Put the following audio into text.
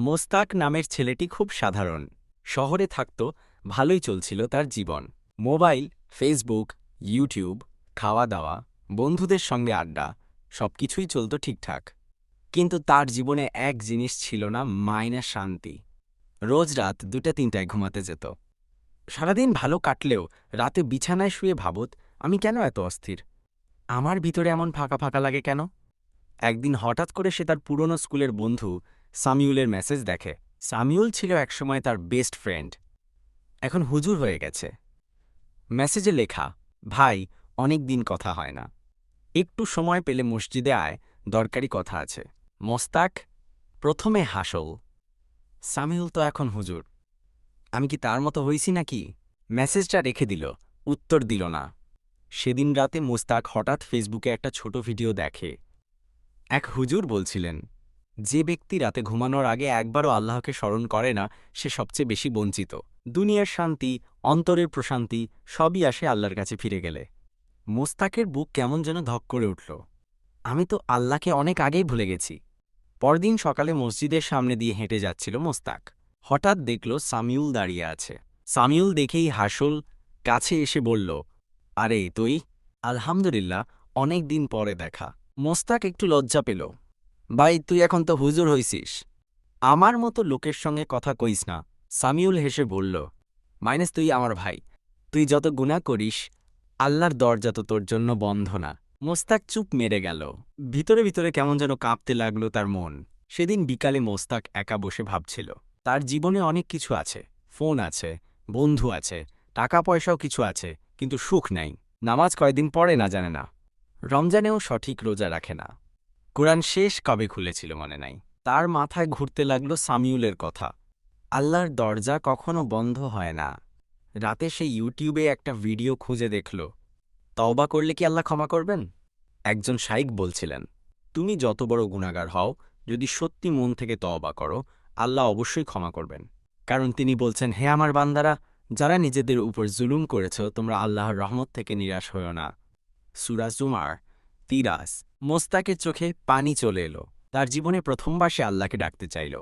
মোস্তাক নামের ছেলেটি খুব সাধারণ। শহরে থাকত, ভালোই চলছিল তার জীবন। মোবাইল, ফেসবুক, ইউটিউব, খাওয়া দাওয়া, বন্ধুদের সঙ্গে আড্ডা, সবকিছুই চলত ঠিকঠাক। কিন্তু তার জীবনে এক জিনিস ছিল না, মাইনে শান্তি। রোজ রাত ২টা-৩টায় ঘুমাতে যেত। সারাদিন ভালো কাটলেও রাতে বিছানায় শুয়ে ভাবত, আমি কেন এত অস্থির? আমার ভিতরে এমন ফাঁকা ফাঁকা লাগে কেন? একদিন হঠাৎ করে সে তার পুরনো স্কুলের বন্ধু সামিউলের মেসেজ দেখে। সামিউল ছিল একসময় তার বেস্ট ফ্রেন্ড, এখন হুজুর হয়ে গেছে। মেসেজে লেখা, ভাই, অনেক দিন কথা হয় না, একটু সময় পেলে মসজিদে আয়, দরকারি কথা আছে। মোস্তাক প্রথমে হাসল, সামিউল তো এখন হুজুর, আমি কি তার মতো হইছি নাকি? মেসেজটা রেখে দিল, উত্তর দিল না। সেদিন রাতে মোস্তাক হঠাৎ ফেসবুকে একটা ছোট ভিডিও দেখে। এক হুজুর বলছিলেন, যে ব্যক্তি রাতে ঘুমানোর আগে একবারও আল্লাহকে স্মরণ করে না, সে সবচেয়ে বেশি বঞ্চিত। দুনিয়ার শান্তি, অন্তরের প্রশান্তি সবই আসে আল্লাহর কাছে ফিরে গেলে। মোস্তাকের বুক কেমন যেন ধক করে উঠল। আমি তো আল্লাহকে অনেক আগেই ভুলে গেছি। পরদিন সকালে মসজিদের সামনে দিয়ে হেঁটে যাচ্ছিল মোস্তাক। হঠাৎ দেখল সামিউল দাঁড়িয়ে আছে। সামিউল দেখেই হাসল, কাছে এসে বলল, আরে তুই? আলহামদুলিল্লাহ, অনেক দিন পরে দেখা। মোস্তাক একটু লজ্জা পেল। ভাই, তুই এখন তো হুজুর হইছিস, আমার মতো লোকের সঙ্গে কথা কইস না। সামিউল হেসে বলল, তুই আমার ভাই, তুই যত গুনাহ করিস, আল্লাহর দরজা তো তোর জন্য বন্ধ না। মোস্তাক চুপ মেরে গেল। ভিতরে ভিতরে কেমন যেন কাঁপতে লাগলো তার মন। সেদিন বিকালে মোস্তাক একা বসে ভাবছিল, তার জীবনে অনেক কিছু আছে, ফোন আছে, বন্ধু আছে, টাকা পয়সাও কিছু আছে, কিন্তু সুখ নাই। নামাজ কয়দিন পড়ে না জানে না, রমজানেও সঠিক রোজা রাখে না, কোরআন শেষ কবে খুলেছিল মনে নাই। তার মাথায় ঘুরতে লাগলো সামিউলের কথা, আল্লাহর দরজা কখনো বন্ধ হয় না। রাতে সে ইউটিউবে একটা ভিডিও খুঁজে দেখল, তওবা করলে কি আল্লাহ ক্ষমা করবেন? একজন শাইখ বলছিলেন, তুমি যত বড় গুনাহগার হও, যদি সত্যি মন থেকে তওবা করো, আল্লাহ অবশ্যই ক্ষমা করবেন। কারণ তিনি বলছেন, হে আমার বান্দারা, যারা নিজেদের উপর জুলুম করেছ, তোমরা আল্লাহর রহমত থেকে নিরাশ হও না। সূরা জুমার ৩০। মোস্তাকের চোখে পানি চলে এলো। তার জীবনে প্রথমবার সে আল্লাহকে ডাকতে চাইল।